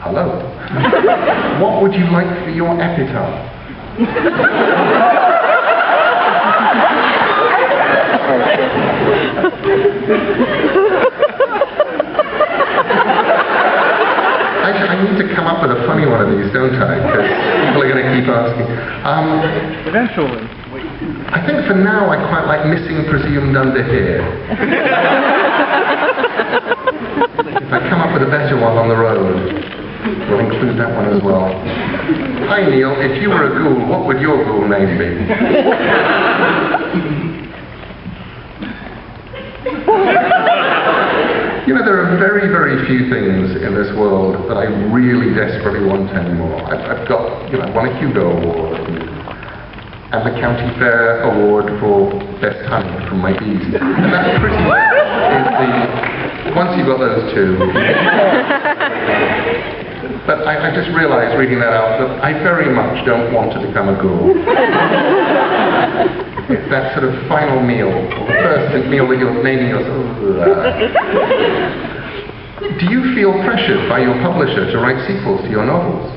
Hello. What would you like for your epitaph? I need to come up with a funny one of these, don't I? Because people are going to keep asking. Eventually. I think for now I quite like missing presumed under here. If I come up with a better one on the road, we'll include that one as well. Hi Neil, if you were a ghoul, what would your ghoul name be? You know, there are very, very few things in this world that I really desperately want anymore. I've got, you know, I won a Hugo Award and the County Fair Award for Best Honey from my bees. And that pretty much is the, once you've got those two. But I just realized reading that out that I very much don't want to become a ghoul. It's that sort of final meal, or the first meal that you're naming yourself. Do you feel pressured by your publisher to write sequels to your novels?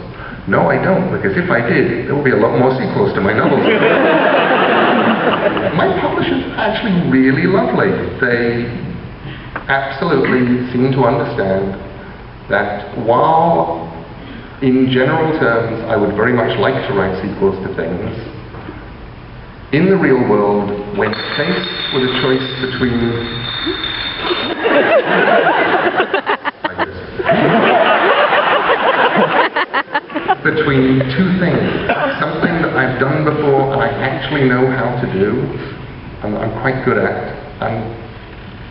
No, I don't, because if I did, there would be a lot more sequels to my novels. My publisher's actually really lovely. They absolutely seem to understand that while in general terms I would very much like to write sequels to things, in the real world, when faced with a choice between two things, something that I've done before and I actually know how to do, and I'm quite good at, and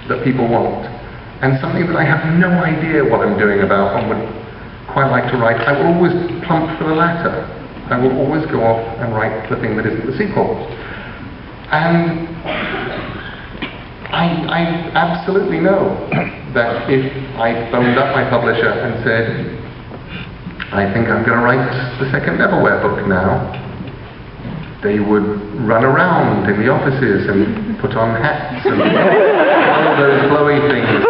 that people want, and something that I have no idea what I'm doing about and would quite like to write, I will always plump for the latter. I will always go off and write the thing that isn't the sequel. And I absolutely know that if I phoned up my publisher and said, I think I'm going to write the second Neverwhere book now, they would run around in the offices and put on hats and all those blowy things,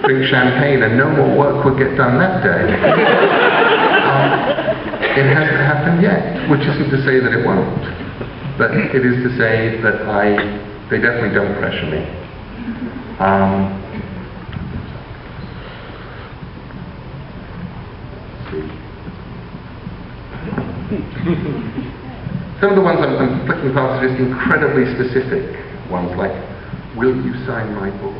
drink champagne, and no more work would get done that day. It hasn't happened yet, which isn't to say that it won't, but it is to say that they definitely don't pressure me. Some of the ones I'm flicking past are just incredibly specific ones, like, will you sign my book?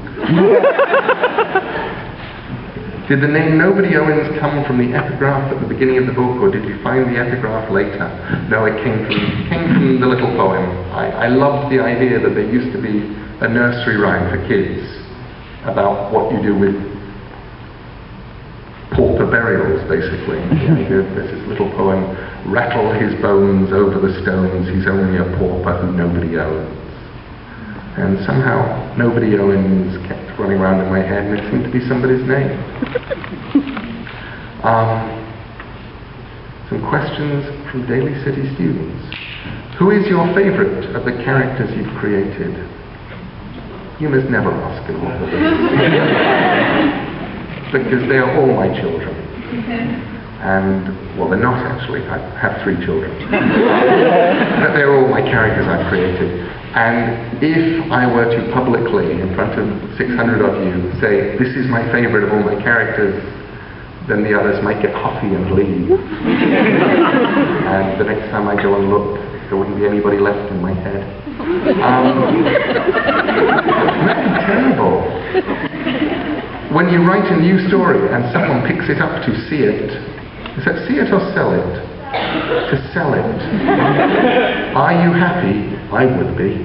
Did the name Nobody Owens come from the epigraph at the beginning of the book, or did you find the epigraph later? No, it came from the little poem. I loved the idea that there used to be a nursery rhyme for kids about what you do with pauper burials, basically. There's this little poem, rattle his bones over the stones, he's only a pauper who nobody owns. And somehow, Nobody Owens kept running around in my head, and it seemed to be somebody's name. Some questions from Daly City students. Who is your favourite of the characters you've created? You must never ask an author this. Because they are all my children. And, well, they're not actually. I have 3 children. But they're all my characters I've created. And if I were to publicly, in front of 600 of you, say, this is my favorite of all my characters, then the others might get huffy and leave. And the next time I go and look, there wouldn't be anybody left in my head. That's terrible. When you write a new story and someone picks it up to see it, is that see it or sell it? To sell it. Are you happy? I would be.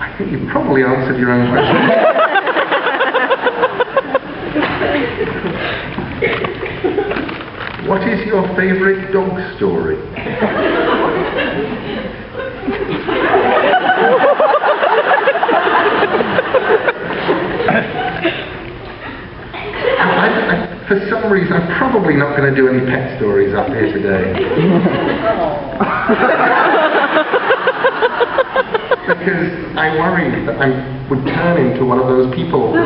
I think you probably answered your own question. What is your favourite dog story? For some reason, I'm probably not going to do any pet stories up here today. Because I worry that I would turn into one of those people who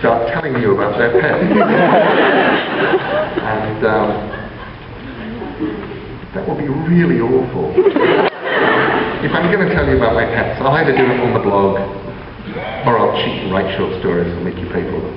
start telling you about their pets. And that would be really awful. If I'm going to tell you about my pets, I'll either do it on the blog, or I'll cheat and write short stories and make you pay for them.